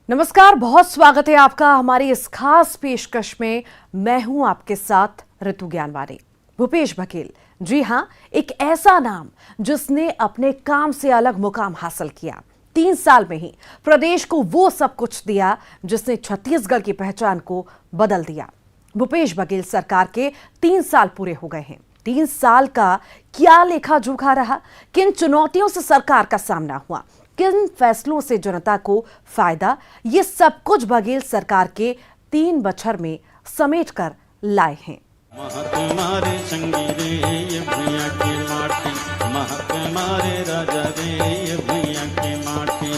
नमस्कार, बहुत स्वागत है आपका हमारी इस खास पेशकश में। मैं हूं आपके साथ ऋतु ज्ञानवानी। भूपेश बघेल, जी हां, एक ऐसा नाम जिसने अपने काम से अलग मुकाम हासिल किया। 3 साल में ही प्रदेश को वो सब कुछ दिया जिसने छत्तीसगढ़ की पहचान को बदल दिया। भूपेश बघेल सरकार के 3 साल पूरे हो गए हैं। 3 साल का क्या लेखा जोखा रहा, किन चुनौतियों से सरकार का सामना हुआ, किन फैसलों से जनता को फायदा, ये सब कुछ बघेल सरकार के 3 बछर में समेट कर लाए हैं। तुम्हारे संगी रे ये भैया की माटी, तुम्हारे राजा रे ये भैया की माटी।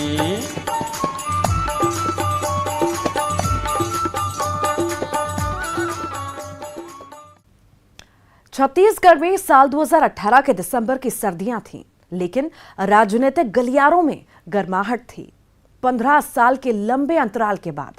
छत्तीसगढ़ में साल 2018 के दिसंबर की सर्दियां थीं, लेकिन राजनीतिक गलियारों में गर्माहट थी। 15 साल के लंबे अंतराल के बाद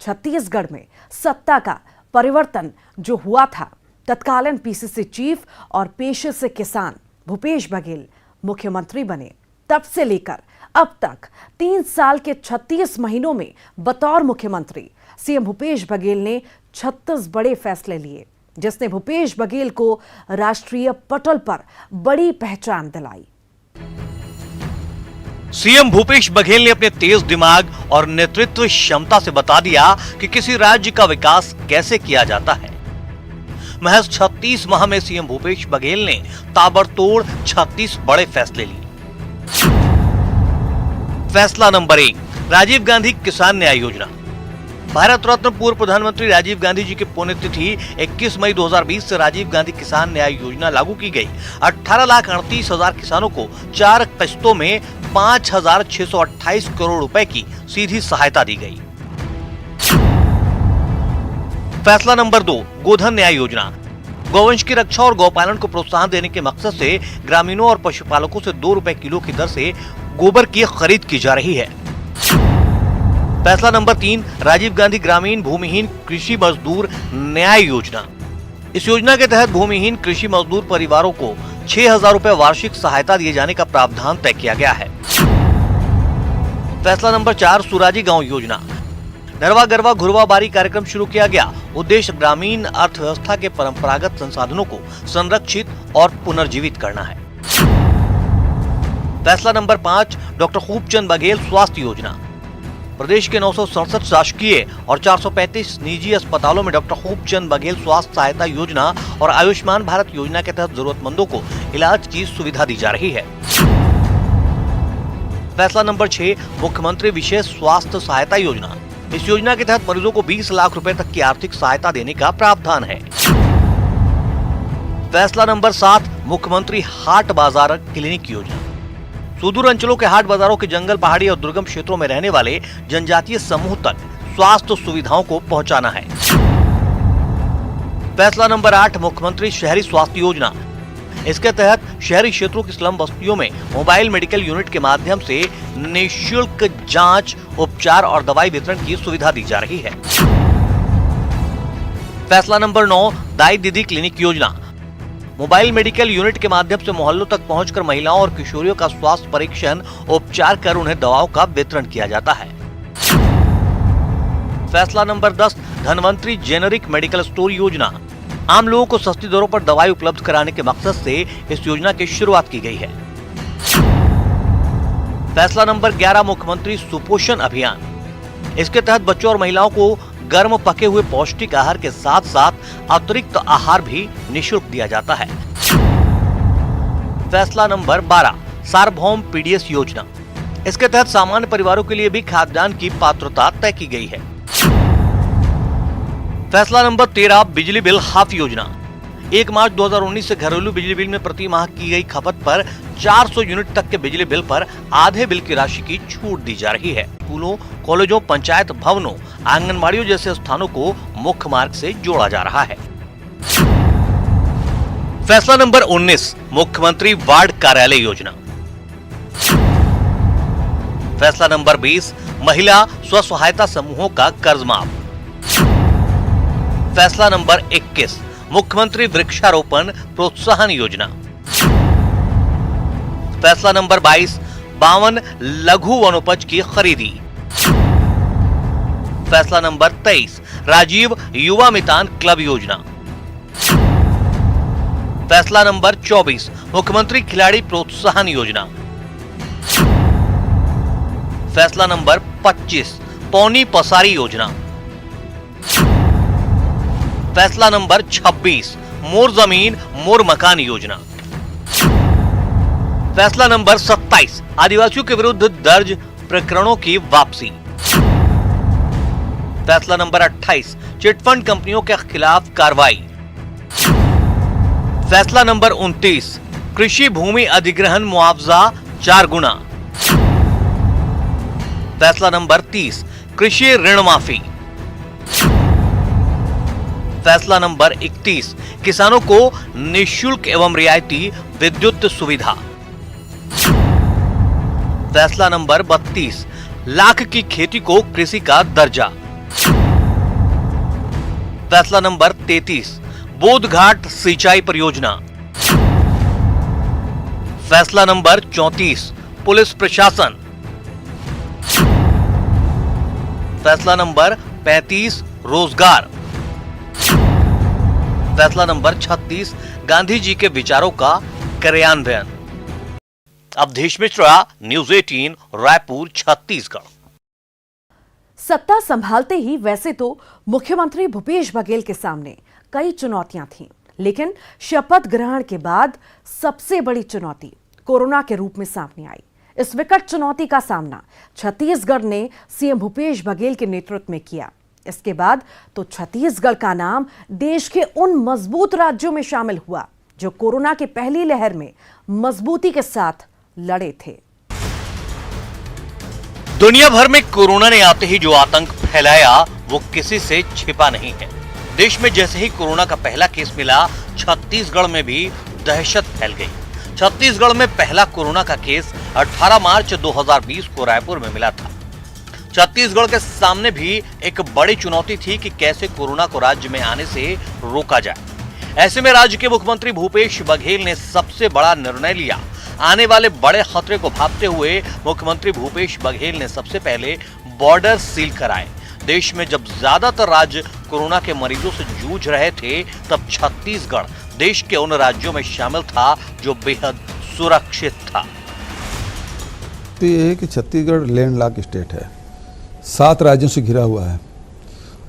छत्तीसगढ़ में सत्ता का परिवर्तन जो हुआ था, तत्कालीन पीसीसी चीफ और पेशे से किसान भूपेश बघेल मुख्यमंत्री बने। तब से लेकर अब तक 3 साल के 36 महीनों में बतौर मुख्यमंत्री सीएम भूपेश बघेल ने 36 बड़े फैसले लिए, जिसने भूपेश बघेल को राष्ट्रीय पटल पर बड़ी पहचान दिलाई। सीएम भूपेश बघेल ने अपने तेज दिमाग और नेतृत्व क्षमता से बता दिया कि किसी राज्य का विकास कैसे किया जाता है। महज 36 माह में सीएम भूपेश बघेल ने ताबड़तोड़ 36 बड़े फैसले लिए। फैसला नंबर 1, राजीव गांधी किसान न्याय योजना। भारत रत्न पूर्व प्रधानमंत्री राजीव गांधी जी की पुण्यतिथि 21 मई 2020 से राजीव गांधी किसान न्याय योजना लागू की गई। 18,38,000 किसानों को 4 किस्तों में 5,628 करोड़ रुपए की सीधी सहायता दी गई। फैसला नंबर 2, गोधन न्याय योजना। गौवंश की रक्षा और गौपालन को प्रोत्साहन देने के मकसद से ग्रामीणों और पशुपालकों से 2 रुपए किलो की दर से गोबर की खरीद की जा रही है। फैसला नंबर 3, राजीव गांधी ग्रामीण भूमिहीन कृषि मजदूर न्याय योजना। इस योजना के तहत भूमिहीन कृषि मजदूर परिवारों को 6,000 रुपए वार्षिक सहायता दिए जाने का प्रावधान तय किया गया है। फैसला नंबर 4, सुराजी गांव योजना। नरवा गरवा घुरवा बारी कार्यक्रम शुरू किया गया। उद्देश्य ग्रामीण अर्थव्यवस्था के परंपरागत संसाधनों को संरक्षित और पुनर्जीवित करना है। फैसला नंबर 5, डॉक्टर खूबचंद बघेल स्वास्थ्य योजना। प्रदेश के 967 शासकीय और 435 निजी अस्पतालों में डॉक्टर खूबचंद बघेल स्वास्थ्य सहायता योजना और आयुष्मान भारत योजना के तहत जरूरतमंदों को इलाज की सुविधा दी जा रही है। फैसला नंबर 6, मुख्यमंत्री विशेष स्वास्थ्य सहायता योजना। इस योजना के तहत मरीजों को 20 लाख रुपए तक की आर्थिक सहायता देने का प्रावधान है। फैसला नंबर 7, मुख्यमंत्री हाट बाजार क्लिनिक योजना। सुदूर अंचलों के हाट बाजारों के जंगल, पहाड़ी और दुर्गम क्षेत्रों में रहने वाले जनजातीय समूह तक स्वास्थ्य सुविधाओं को पहुंचाना है। फैसला नंबर 8, मुख्यमंत्री शहरी स्वास्थ्य योजना। इसके तहत शहरी क्षेत्रों की स्लम बस्तियों में मोबाइल मेडिकल यूनिट के माध्यम से निःशुल्क जांच, उपचार और दवाई वितरण की सुविधा दी जा रही है। फैसला नंबर 9, दाई दीदी क्लिनिक योजना। मोबाइल मेडिकल यूनिट के माध्यम से मोहल्लों तक पहुंचकर महिलाओं और किशोरियों का स्वास्थ्य परीक्षण, उपचार कर उन्हें दवाओं का वितरण किया जाता है। फैसला number 10, Dhanvantari generic medical store योजना। आम लोगों को सस्ती दरों पर दवाई उपलब्ध कराने के मकसद से इस योजना की शुरुआत की गई है। फैसला नंबर 11, मुख्यमंत्री सुपोषण अभियान। इसके तहत बच्चों और महिलाओं को गर्म पके हुए पौष्टिक आहार के साथ साथ अतिरिक्त आहार भी निःशुल्क दिया जाता है। फैसला नंबर 12, सार्वभौम पीडीएस योजना। इसके तहत सामान्य परिवारों के लिए भी खाद्यान्न की पात्रता तय की गई है। फैसला नंबर 13, बिजली बिल हाफ योजना। 1 मार्च 2019 से घरेलू बिजली बिल में प्रति माह की गई खपत पर 400 यूनिट तक के बिजली बिल पर आधे बिल की राशि की छूट दी जा रही है। स्कूलों, कॉलेजों, पंचायत भवनों, आंगनबाड़ियों जैसे स्थानों को मुख्य मार्ग से जोड़ा जा रहा है। फैसला नंबर 19, मुख्यमंत्री वार्ड कार्यालय योजना। फैसला नंबर 20, महिला स्व सहायता समूहों का कर्ज माफ। फैसला नंबर 21, मुख्यमंत्री वृक्षारोपण प्रोत्साहन योजना। फैसला नंबर 22, 52 लघु वनोपज की खरीदी। फैसला नंबर 23 राजीव युवा मितान क्लब योजना। फैसला नंबर 24 मुख्यमंत्री खिलाड़ी प्रोत्साहन योजना। फैसला नंबर 25 पौनी पसारी योजना। फैसला नंबर 26 मोर जमीन मोर मकान योजना। फैसला नंबर 27 आदिवासियों के विरुद्ध दर्ज प्रकरणों की वापसी। फैसला नंबर 28 चिटफंड कंपनियों के खिलाफ कार्रवाई। फैसला नंबर 29 कृषि भूमि अधिग्रहण मुआवजा 4 गुना। फैसला नंबर 30 कृषि ऋण माफी। फैसला नंबर 31 किसानों को निःशुल्क एवं रियायती विद्युत सुविधा। फैसला नंबर 32 लाख की खेती को कृषि का दर्जा। फैसला नंबर 33 बोधघाट सिंचाई परियोजना। फैसला नंबर 34 पुलिस प्रशासन। फैसला नंबर 35 रोजगार। फैसला नंबर 36 गांधी जी के विचारों का कार्यान्वयन। अवधेश मिश्रा, न्यूज 18 रायपुर, छत्तीसगढ़। सत्ता संभालते ही वैसे तो मुख्यमंत्री भूपेश बघेल के सामने कई चुनौतियां थीं, लेकिन शपथ ग्रहण के बाद सबसे बड़ी चुनौती कोरोना के रूप में सामने आई। इस विकट चुनौती का सामना छत्तीसगढ़ ने सीएम भूपेश बघेल के नेतृत्व में किया। इसके बाद तो छत्तीसगढ़ का नाम देश के उन मजबूत राज्यों में शामिल हुआ जो कोरोना की पहली लहर में मजबूती के साथ लड़े थे। दुनिया भर में कोरोना ने आते ही जो आतंक फैलाया वो किसी से छिपा नहीं है। देश में जैसे ही कोरोना का पहला केस मिला, छत्तीसगढ़ में भी दहशत फैल गई। छत्तीसगढ़ में पहला कोरोना का केस 18 मार्च 2020 को रायपुर में मिला था। छत्तीसगढ़ के सामने भी एक बड़ी चुनौती थी कि कैसे कोरोना को राज्य में आने से रोका जाए। ऐसे में राज्य के मुख्यमंत्री भूपेश बघेल ने सबसे बड़ा निर्णय लिया। आने वाले बड़े खतरे को भांपते हुए मुख्यमंत्री भूपेश बघेल ने सबसे पहले बॉर्डर सील कराए। देश में जब ज्यादातर राज्य कोरोना के मरीजों से जूझ रहे थे, तब छत्तीसगढ़ देश के उन राज्यों में शामिल था जो बेहद सुरक्षित था। तो ये है कि छत्तीसगढ़ लैंडलॉक स्टेट है, 7 राज्यों से घिरा हुआ है।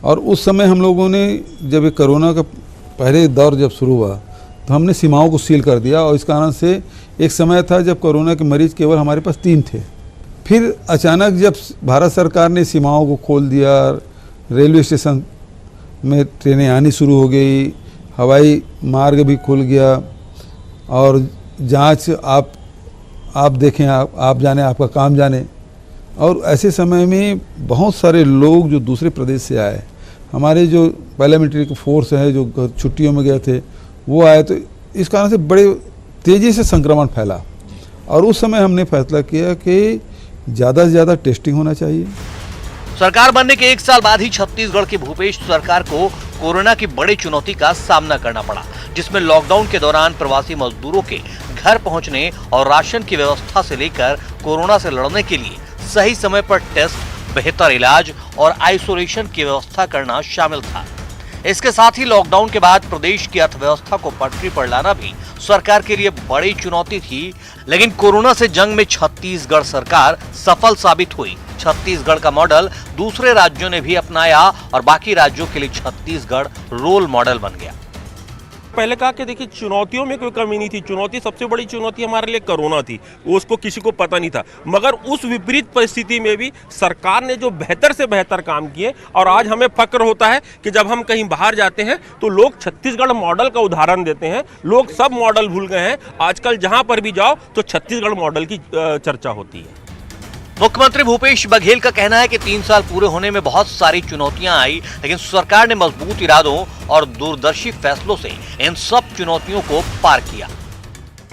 और उस समय हम लोगों ने जब ये कोरोना का पहले दौर जब शुरू हुआ तो हमने सीमाओं को सील कर दिया। और इस कारण से एक समय था जब कोरोना के मरीज केवल हमारे पास 3 थे। फिर अचानक जब भारत सरकार ने सीमाओं को खोल दिया, रेलवे स्टेशन में ट्रेनें आनी शुरू हो गई, हवाई मार्ग भी खुल गया और जांच आप देखें, आप जाने, आपका काम जाने। और ऐसे समय में बहुत सारे लोग जो दूसरे प्रदेश से आए, हमारे जो पैरामिलिट्री फोर्स है जो छुट्टियों में गए थे वो आए, तो इस कारण से बड़े तेज़ी से संक्रमण फैला। और उस समय हमने फैसला किया कि ज़्यादा से ज़्यादा टेस्टिंग होना चाहिए। सरकार बनने के 1 साल बाद ही छत्तीसगढ़ की भूपेश सरकार को कोरोना की बड़ी चुनौती का सामना करना पड़ा, जिसमें लॉकडाउन के दौरान प्रवासी मजदूरों के घर पहुंचने और राशन की व्यवस्था से लेकर कोरोना से लड़ने के लिए सही समय पर टेस्ट, बेहतर इलाज और आइसोलेशन की व्यवस्था करना शामिल था। इसके साथ ही लॉकडाउन के बाद प्रदेश की अर्थव्यवस्था को पटरी पर लाना भी सरकार के लिए बड़ी चुनौती थी। लेकिन कोरोना से जंग में छत्तीसगढ़ सरकार सफल साबित हुई। छत्तीसगढ़ का मॉडल दूसरे राज्यों ने भी अपनाया और बाकी राज्यों के लिए छत्तीसगढ़ रोल मॉडल बन गया। पहले कहा कि देखिए चुनौतियों में कोई कमी नहीं थी। चुनौती, सबसे बड़ी चुनौती हमारे लिए कोरोना थी, वो उसको किसी को पता नहीं था। मगर उस विपरीत परिस्थिति में भी सरकार ने जो बेहतर से बेहतर काम किए और आज हमें फक्र होता है कि जब हम कहीं बाहर जाते हैं तो लोग छत्तीसगढ़ मॉडल का उदाहरण देते हैं। लोग सब मॉडल भूल गए हैं, आजकल जहां पर भी जाओ तो छत्तीसगढ़ मॉडल की चर्चा होती है। मुख्यमंत्री भूपेश बघेल का कहना है कि 3 साल पूरे होने में बहुत सारी चुनौतियां आई, लेकिन सरकार ने मजबूत इरादों और दूरदर्शी फैसलों से इन सब चुनौतियों को पार किया।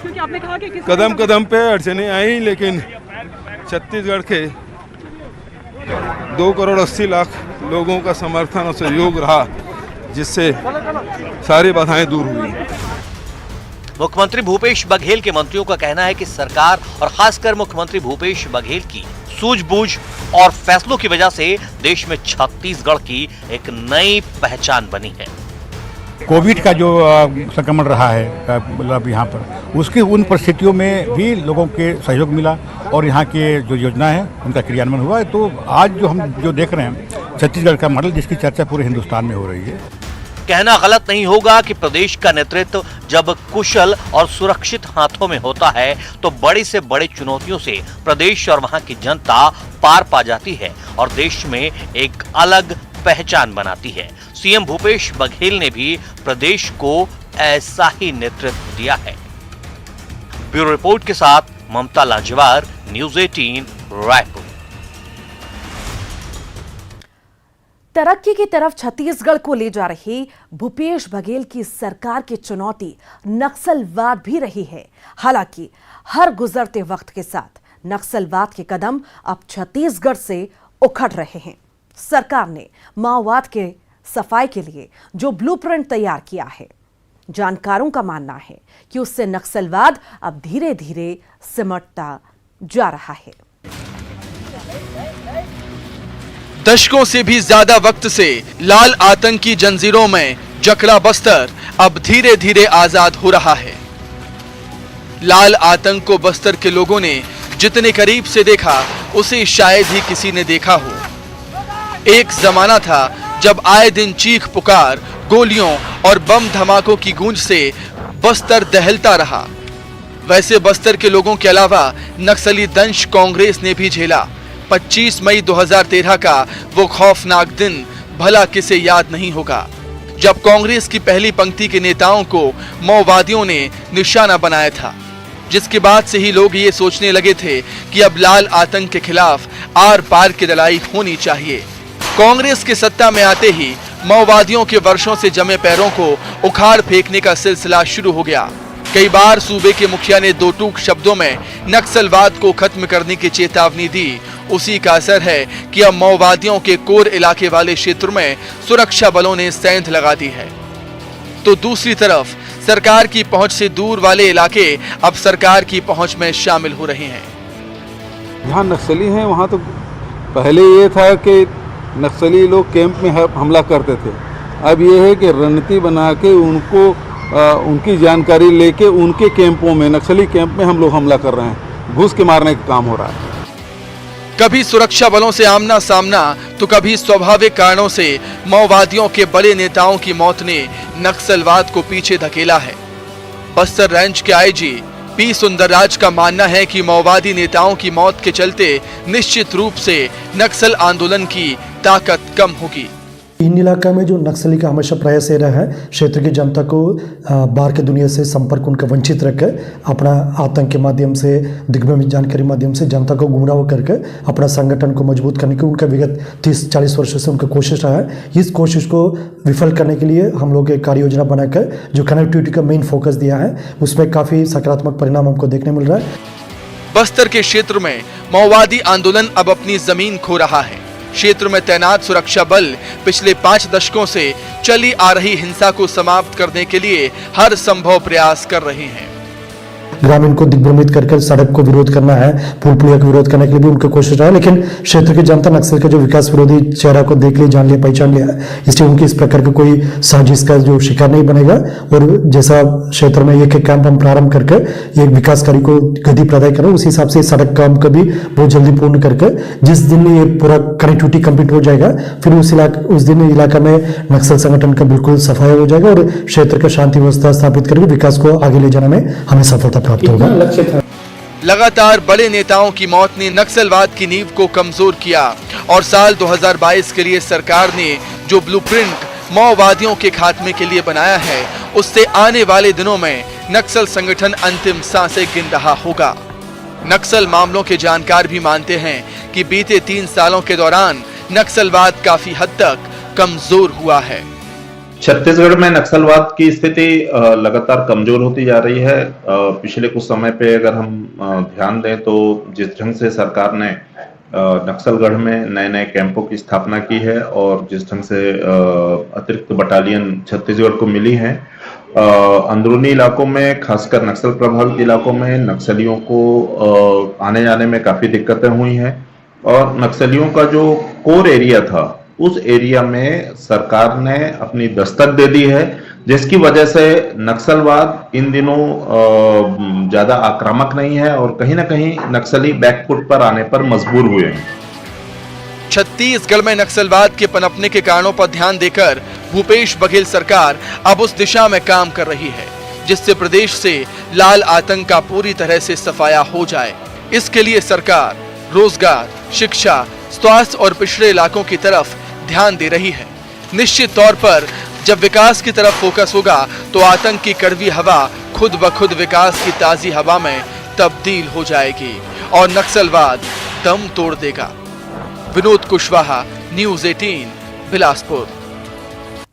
क्योंकि आपने कहा कि कदम कदम पे अड़चने आई, लेकिन छत्तीसगढ़ के 2 करोड़ 80 लाख लोगों का समर्थन और सहयोग रहा, जिससे सारी बाधाएं दूर हुई। मुख्यमंत्री भूपेश बघेल के मंत्रियों का कहना है कि सरकार और खासकर मुख्यमंत्री भूपेश बघेल की सूझबूझ और फैसलों की वजह से देश में छत्तीसगढ़ की एक नई पहचान बनी है। कोविड का जो संक्रमण रहा है मतलब यहाँ पर, उसकी उन परिस्थितियों में भी लोगों के सहयोग मिला और यहाँ के जो योजना है उनका क्रियान्वयन हुआ है। तो आज जो हम जो देख रहे हैं छत्तीसगढ़ का मॉडल, जिसकी चर्चा पूरे हिंदुस्तान में हो रही है। कहना गलत नहीं होगा कि प्रदेश का नेतृत्व जब कुशल और सुरक्षित हाथों में होता है तो बड़ी से बड़ी चुनौतियों से प्रदेश और वहां की जनता पार पा जाती है और देश में एक अलग पहचान बनाती है। सीएम भूपेश बघेल ने भी प्रदेश को ऐसा ही नेतृत्व दिया है। ब्यूरो रिपोर्ट के साथ ममता लांजेवार, न्यूज़ 18 रायपुर। तरक्की की तरफ छत्तीसगढ़ को ले जा रही भूपेश बघेल की सरकार की चुनौती नक्सलवाद भी रही है। हालांकि हर गुजरते वक्त के साथ नक्सलवाद के कदम अब छत्तीसगढ़ से उखड़ रहे हैं। सरकार ने माओवाद के सफाई के लिए जो ब्लूप्रिंट तैयार किया है, जानकारों का मानना है कि उससे नक्सलवाद अब धीरे धीरे सिमटता जा रहा है। दशकों से भी ज्यादा वक्त से लाल आतंक की जंजीरों में जकड़ा बस्तर अब धीरे धीरे आजाद हो रहा है। लाल आतंक को बस्तर के लोगों ने जितने करीब से देखा उसे शायद ही किसी ने देखा हो। एक जमाना था जब आए दिन चीख पुकार, गोलियों और बम धमाकों की गूंज से बस्तर दहलता रहा। वैसे बस्तर के लोगों के अलावा नक्सली दंश कांग्रेस ने भी झेला। 25 मई 2013 का वो खौफनाक दिन भला किसे याद नहीं होगा, जब कांग्रेस की पहली पंक्ति के नेताओं को माओवादियों ने निशाना बनाया था, जिसके बाद से ही लोग ये सोचने लगे थे कि अब लाल आतंक के खिलाफ आर पार की लड़ाई होनी चाहिए। कांग्रेस के सत्ता में आते ही माओवादियों के वर्षों से जमे पैरों को उखाड़ फेंकने का सिलसिला शुरू हो गया। कई बार सूबे के मुखिया ने दो टूक शब्दों में नक्सलवाद को खत्म करने की चेतावनी दी। उसी का असर है कि अब माओवादियों के कोर इलाके वाले क्षेत्र में सुरक्षा बलों ने सेंध लगा दी है, तो दूसरी तरफ सरकार की पहुंच से दूर वाले इलाके अब सरकार की पहुंच में शामिल हो रहे हैं। जहाँ नक्सली हैं वहाँ तो पहले ये था कि नक्सली लोग कैंप में हमला करते थे। अब ये है कि रणनीति बना के उनको उनकी जानकारी लेके उनके कैंपों में, नक्सली कैंप में हम लोग हमला कर रहे हैं। घुस के मारने का काम हो रहा है। कभी सुरक्षा बलों से आमना सामना तो कभी स्वाभाविक कारणों से माओवादियों के बड़े नेताओं की मौत ने नक्सलवाद को पीछे धकेला है। बस्तर रेंज के आईजी पी सुंदरराज का मानना है कि माओवादी नेताओं की मौत के चलते निश्चित रूप से नक्सल आंदोलन की ताकत कम होगी। इन इलाका में जो नक्सली का हमेशा प्रयास ये रहा है क्षेत्र की जनता को बाहर की दुनिया से संपर्क उनका वंचित रखकर अपना आतंक के माध्यम से, दिग्भ्रमित जानकारी माध्यम से जनता को गुमराह करके अपना संगठन को मजबूत करने की उनका विगत 30-40 वर्षों से उनका कोशिश रहा है। इस कोशिश को विफल करने के लिए हम लोग एक कार्य योजना बनाकर जो कनेक्टिविटी का मेन फोकस दिया है, उसमें काफ़ी सकारात्मक परिणाम हमको देखने मिल रहा है। बस्तर के क्षेत्र में माओवादी आंदोलन अब अपनी जमीन खो रहा है। क्षेत्र में तैनात सुरक्षा बल पिछले 5 दशकों से चली आ रही हिंसा को समाप्त करने के लिए हर संभव प्रयास कर रहे हैं। ग्रामीण को दिग्भ्रमित करके सड़क को विरोध करना है, पुल पुलिया का विरोध करने के लिए भी उनका कोशिश रहा है, लेकिन क्षेत्र की जनता नक्सल के जो विकास विरोधी चेहरा को देख लिया, जान लिया, पहचान लिया, इसलिए उनकी इस प्रकार का कोई साजिश का जो शिकार नहीं बनेगा। और जैसा क्षेत्र में एक कैंप हम प्रारंभ करके एक विकास कार्य को गति प्रदान करें, उस हिसाब से सड़क काम का भी बहुत जल्दी पूर्ण करके जिस दिन ये पूरा कनेक्टिविटी कंप्लीट हो जाएगा, फिर उस दिन इलाका में नक्सल संगठन का बिल्कुल सफाई हो जाएगा और क्षेत्र का शांति व्यवस्था स्थापित करके विकास को आगे ले जाने में हमें सफलता प्राप्त होगा। लगातार बड़े नेताओं की मौत ने नक्सलवाद की नींव को कमजोर किया और साल 2022 के लिए सरकार ने जो ब्लूप्रिंट माओवादियों के खात्मे के लिए बनाया है, उससे आने वाले दिनों में नक्सल संगठन अंतिम सांसें गिन रहा होगा। नक्सल मामलों के जानकार भी मानते हैं कि बीते 3 सालों के दौरान नक्सलवाद काफी हद तक कमजोर हुआ है। छत्तीसगढ़ में नक्सलवाद की स्थिति लगातार कमजोर होती जा रही है। पिछले कुछ समय पे अगर हम ध्यान दें तो जिस ढंग से सरकार ने नक्सलगढ़ में नए नए कैंपों की स्थापना की है और जिस ढंग से अतिरिक्त बटालियन छत्तीसगढ़ को मिली है, अंदरूनी इलाकों में खासकर नक्सल प्रभावित इलाकों में नक्सलियों को आने जाने में काफी दिक्कतें हुई हैं और नक्सलियों का जो कोर एरिया था उस एरिया में सरकार ने अपनी दस्तक दे दी है, जिसकी वजह से नक्सलवाद इन दिनों ज्यादा आक्रामक नहीं है और कहीं ना कहीं नक्सली बैकफुट पर आने पर मजबूर हुए हैं। छत्तीसगढ़ में नक्सलवाद के पनपने के कारणों पर ध्यान देकर भूपेश बघेल सरकार अब उस दिशा में काम कर रही है जिससे प्रदेश से लाल आतंक का पूरी तरह से सफाया हो जाए। इसके लिए सरकार रोजगार, शिक्षा, स्वास्थ्य और पिछड़े इलाकों की तरफ ध्यान दे रही है। निश्चित तौर पर जब विकास की तरफ फोकस होगा तो आतंक की कड़वी हवा खुद ब खुद विकास की ताजी हवा में तब्दील हो जाएगी और नक्सलवाद दम तोड़ देगा। विनोद कुशवाहा, न्यूज़ 18, बिलासपुर।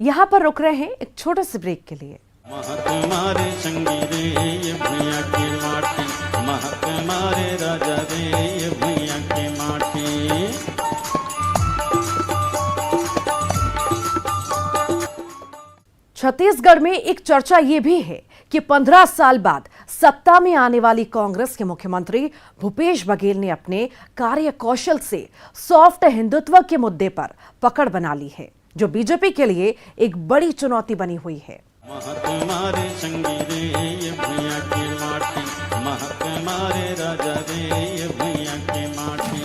यहाँ पर रुक रहे हैं एक छोटे से ब्रेक के लिए। महकमारे संगी रे ये भैया की माटी, महकमारे राजा रे ये भैया की माटी। छत्तीसगढ़ में एक चर्चा ये भी है कि 15 साल बाद सत्ता में आने वाली कांग्रेस के मुख्यमंत्री भूपेश बघेल ने अपने कार्य कौशल से सॉफ्ट हिंदुत्व के मुद्दे पर पकड़ बना ली है, जो बीजेपी के लिए एक बड़ी चुनौती बनी हुई है। महकमारे संगी रे ये भैया की माटी, महकमारे राजा रे ये भैया की माटी।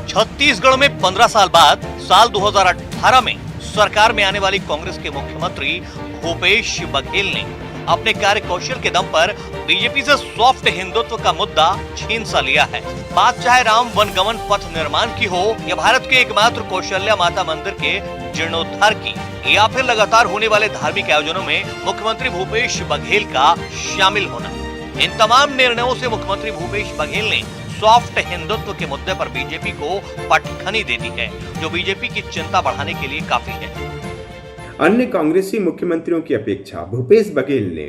छत्तीसगढ़ में 15 साल बाद साल 2018 में सरकार में आने वाली कांग्रेस के मुख्यमंत्री भूपेश बघेल ने अपने कार्य कौशल के दम पर बीजेपी से सॉफ्ट हिंदुत्व का मुद्दा छीन सा लिया है। बात चाहे राम वनगमन पथ निर्माण की हो या भारत के एकमात्र कौशल्या माता मंदिर के जीर्णोद्धार की या फिर लगातार होने वाले धार्मिक आयोजनों में मुख्यमंत्री भूपेश बघेल का शामिल होना, इन तमाम निर्णयों से मुख्यमंत्री भूपेश बघेल ने सॉफ्ट हिंदुत्व के मुद्दे पर बीजेपी को पटखनी दे दी है, जो बीजेपी की चिंता बढ़ाने के लिए काफी है। अन्य कांग्रेसी मुख्यमंत्रियों की अपेक्षा भूपेश बघेल ने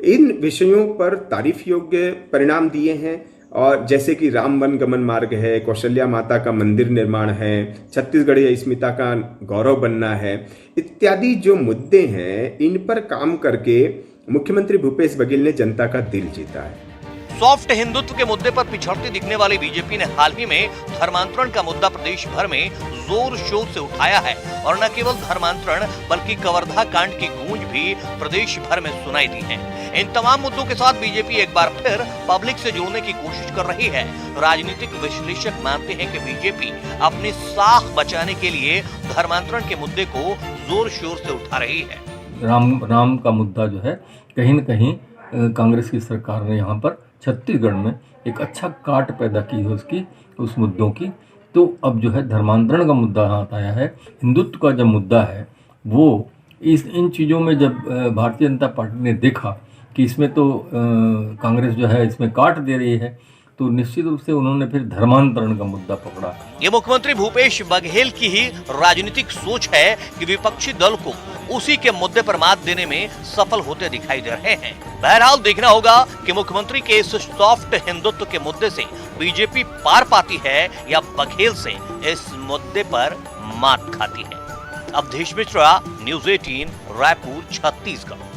इन विषयों पर तारीफ योग्य परिणाम दिए हैं, और जैसे कि राम वनगमन मार्ग है, कौशल्या माता का मंदिर निर्माण है, छत्तीसगढ़ी अस्मिता का गौरव बनना है, इत्यादि जो मुद्दे हैं, इन पर काम करके मुख्यमंत्री भूपेश बघेल ने जनता का दिल जीता है। सॉफ्ट हिंदुत्व के मुद्दे पर पिछड़ती दिखने वाली बीजेपी ने हाल ही में धर्मांतरण का मुद्दा प्रदेश भर में जोर शोर से उठाया है और न केवल धर्मांतरण बल्कि कवर्धा कांड की गूंज भी प्रदेश भर में सुनाई दी है। इन तमाम मुद्दों के साथ बीजेपी एक बार फिर पब्लिक से जुड़ने की कोशिश कर रही है। राजनीतिक विश्लेषक मानते हैं कि बीजेपी अपनी साख बचाने के लिए धर्मांतरण के मुद्दे को जोर शोर से उठा रही है। राम का मुद्दा जो है कहीं न कहीं कांग्रेस की सरकार ने यहाँ पर छत्तीसगढ़ में एक अच्छा काट पैदा की है उसकी, उस मुद्दों की। तो अब जो है धर्मांतरण का मुद्दा हाथ आया है, हिंदुत्व का जो मुद्दा है वो इन चीज़ों में जब भारतीय जनता पार्टी ने देखा कि इसमें तो कांग्रेस जो है इसमें काट दे रही है, तो निश्चित रूप से उन्होंने फिर धर्मांतरण का मुद्दा पकड़ा। ये मुख्यमंत्री भूपेश बघेल की ही राजनीतिक सोच है कि विपक्षी दल को उसी के मुद्दे पर मात देने में सफल होते दिखाई दे रहे हैं। बहरहाल देखना होगा कि मुख्यमंत्री के इस सॉफ्ट हिंदुत्व के मुद्दे से बीजेपी पार पाती है या बघेल से इस मुद्दे पर मात खाती है। अवधेश मिश्रा, न्यूज़ 18, रायपुर, छत्तीसगढ़।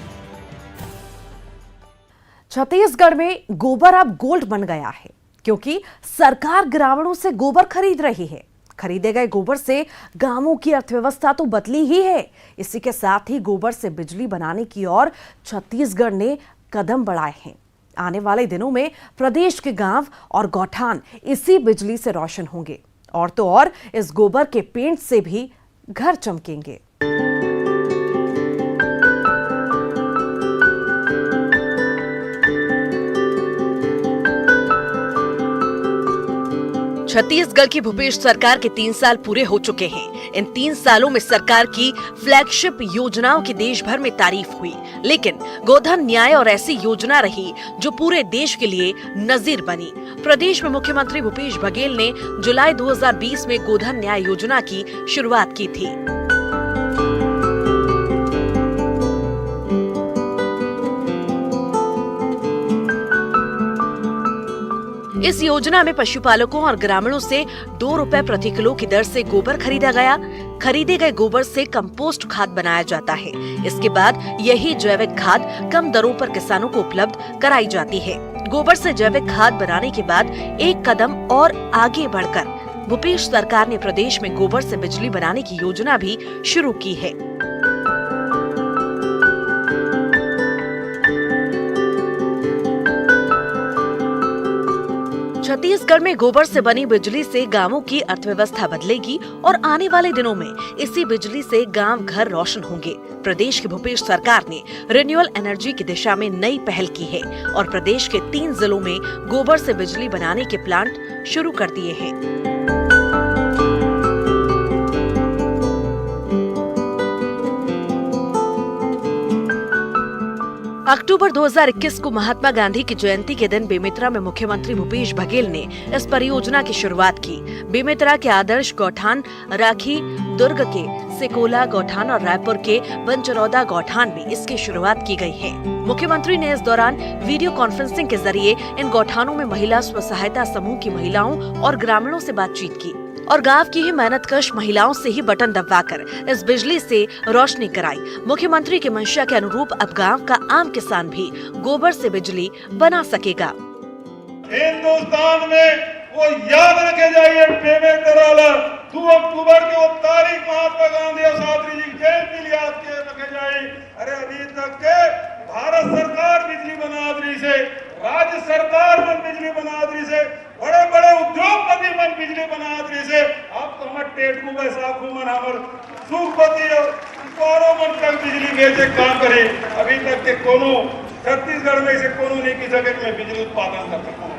छत्तीसगढ़ में गोबर अब गोल्ड बन गया है, क्योंकि सरकार ग्रामीणों से गोबर खरीद रही है। खरीदे गए गोबर से गांवों की अर्थव्यवस्था तो बदली ही है, इसी के साथ ही गोबर से बिजली बनाने की ओर छत्तीसगढ़ ने कदम बढ़ाए हैं। आने वाले दिनों में प्रदेश के गांव और गौठान इसी बिजली से रोशन होंगे, और तो और इस गोबर के पेंट से भी घर चमकेंगे। छत्तीसगढ़ की भूपेश सरकार के 3 साल पूरे हो चुके हैं। इन 3 सालों में सरकार की फ्लैगशिप योजनाओं की देश भर में तारीफ हुई, लेकिन गोधन न्याय और ऐसी योजना रही जो पूरे देश के लिए नजीर बनी। प्रदेश में मुख्यमंत्री भूपेश बघेल ने जुलाई 2020 में गोधन न्याय योजना की शुरुआत की थी। इस योजना में पशुपालकों और ग्रामीणों से 2 रुपए प्रति किलो की दर से गोबर खरीदा गया। खरीदे गए गोबर से कंपोस्ट खाद बनाया जाता है। इसके बाद यही जैविक खाद कम दरों पर किसानों को उपलब्ध कराई जाती है। गोबर से जैविक खाद बनाने के बाद एक कदम और आगे बढ़कर भूपेश सरकार ने प्रदेश में गोबर से बिजली बनाने की योजना भी शुरू की है। छत्तीसगढ़ में गोबर से बनी बिजली से गांवों की अर्थव्यवस्था बदलेगी और आने वाले दिनों में इसी बिजली से गांव घर रोशन होंगे। प्रदेश की भूपेश सरकार ने रिन्यूएबल एनर्जी की दिशा में नई पहल की है और प्रदेश के 3 जिलों में गोबर से बिजली बनाने के प्लांट शुरू कर दिए हैं। अक्टूबर 2021 को महात्मा गांधी की जयंती के दिन बेमेतरा में मुख्यमंत्री भूपेश बघेल ने इस परियोजना की शुरुआत की। बेमेतरा के आदर्श गौठान, राखी, दुर्ग के सिकोला गौठान और रायपुर के बनचरौदा गौठान में इसकी शुरुआत की गई है। मुख्यमंत्री ने इस दौरान वीडियो कॉन्फ्रेंसिंग के जरिए इन गौठानों में महिला स्व सहायता समूह की महिलाओं और ग्रामीणों से बातचीत की और गांव की ही मेहनतकश महिलाओं से ही बटन दबाकर इस बिजली से रोशनी कराई। मुख्यमंत्री के मंशा के अनुरूप अब गांव का आम किसान भी गोबर से बिजली बना सकेगा। हिंदुस्तान में वो याद रखे जाइए, 2 अक्टूबर की वो तारीख महात्मा गांधी और शास्त्री जी की जयंती याद के रखे जाए। अरे अभी तक के भारत सरकार बिजली बनादरी से, राज्य सरकार मन बिजली बनादरी से, बड़े बड़े उद्योगपति मन बिजली बनादरी से, अब तो हमारे टेटू बैसाखू मन हमारे सुखपति और कुआरों मन तक बिजली बेचे काम करे। अभी तक के कोनो छत्तीसगढ़ में से कोनो नहीं की सके मैं बिजली उत्पादन कर सकूं।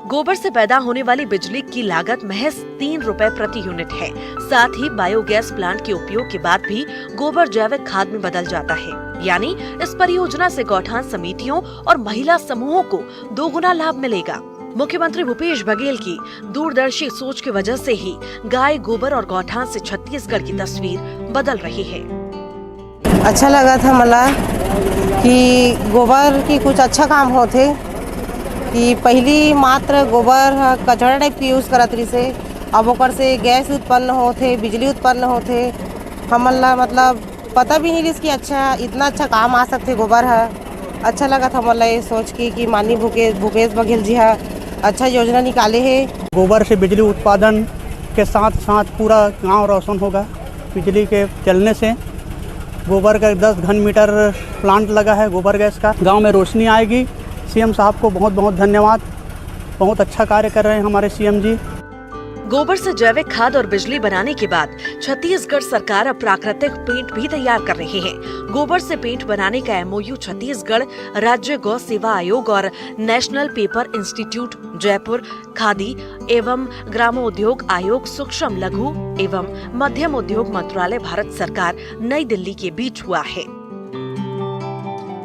गोबर से पैदा होने वाली बिजली की लागत महज 3 रुपए प्रति यूनिट है। साथ ही बायोगैस प्लांट के उपयोग के बाद भी गोबर जैविक खाद में बदल जाता है। यानी इस परियोजना से गौठान समितियों और महिला समूहों को 2 गुना लाभ मिलेगा। मुख्यमंत्री भूपेश बघेल की दूरदर्शी सोच की वजह से ही गाय गोबर और गौठान से छत्तीसगढ़ की तस्वीर बदल रही है। अच्छा लगा था मला कि गोबर की कुछ अच्छा काम होते कि पहली मात्र गोबर कचरा टाइप की यूज करत रही से, अब ओकर से गैस उत्पन्न होते, बिजली उत्पन्न होते। हमला मतलब पता भी नहीं कि अच्छा इतना अच्छा काम आ सकते गोबर है। अच्छा लगा था मला ये सोच की कि माननीय भूपेश बघेल जी है अच्छा योजना निकाले है। गोबर से बिजली उत्पादन के साथ साथ पूरा गांव रोशन होगा। बिजली के चलने से गोबर का 10 घन मीटर प्लांट लगा है गोबर गैस का, गांव में रोशनी आएगी। सीएम साहब को बहुत बहुत धन्यवाद, बहुत अच्छा कार्य कर रहे हैं हमारे सीएम जी। गोबर से जैविक खाद और बिजली बनाने के बाद छत्तीसगढ़ सरकार अब प्राकृतिक पेंट भी तैयार कर रही है। गोबर से पेंट बनाने का एमओयू छत्तीसगढ़ राज्य गौ सेवा आयोग और national paper institute Jaipur, khadi एवं ग्रामोद्योग आयोग, सूक्ष्म लघु एवं मध्यम उद्योग मंत्रालय भारत सरकार नई दिल्ली के बीच हुआ है।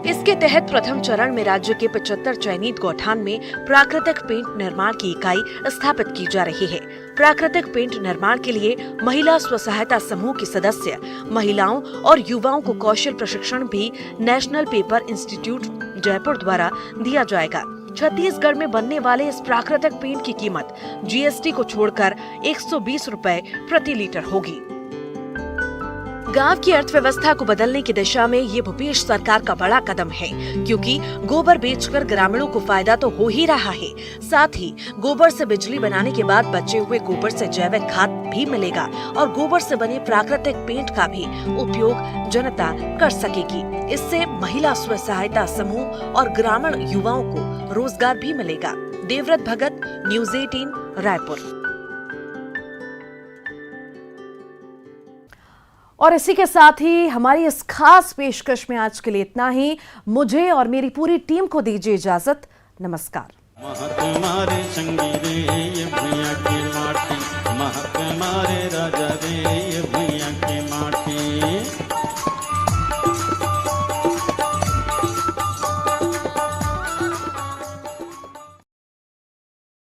इसके तहत प्रथम चरण में राज्य के 75 चयनित गौठान में प्राकृतिक पेंट निर्माण की इकाई स्थापित की जा रही है। प्राकृतिक पेंट निर्माण के लिए महिला स्व सहायता समूह के सदस्य, महिलाओं और युवाओं को कौशल प्रशिक्षण भी नेशनल पेपर इंस्टीट्यूट जयपुर द्वारा दिया जाएगा। छत्तीसगढ़ में बनने वाले इस प्राकृतिक पेंट की कीमत जीएसटी को छोड़कर 120 रुपए प्रति लीटर होगी। गांव की अर्थव्यवस्था को बदलने की दिशा में ये भूपेश सरकार का बड़ा कदम है, क्योंकि गोबर बेचकर ग्रामीणों को फायदा तो हो ही रहा है, साथ ही गोबर से बिजली बनाने के बाद बचे हुए गोबर से जैविक खाद भी मिलेगा और गोबर से बने प्राकृतिक पेंट का भी उपयोग जनता कर सकेगी। इससे महिला स्व सहायता समूह और ग्रामीण युवाओं को रोजगार भी मिलेगा। देवव्रत भगत, न्यूज़ 18, रायपुर। और इसी के साथ ही हमारी इस खास पेशकश में आज के लिए इतना ही। मुझे और मेरी पूरी टीम को दीजिए इजाजत। नमस्कार। महत्मारे संगी रे ये भैया की माटी, महत्मारे राजा रे ये भैया की माटी।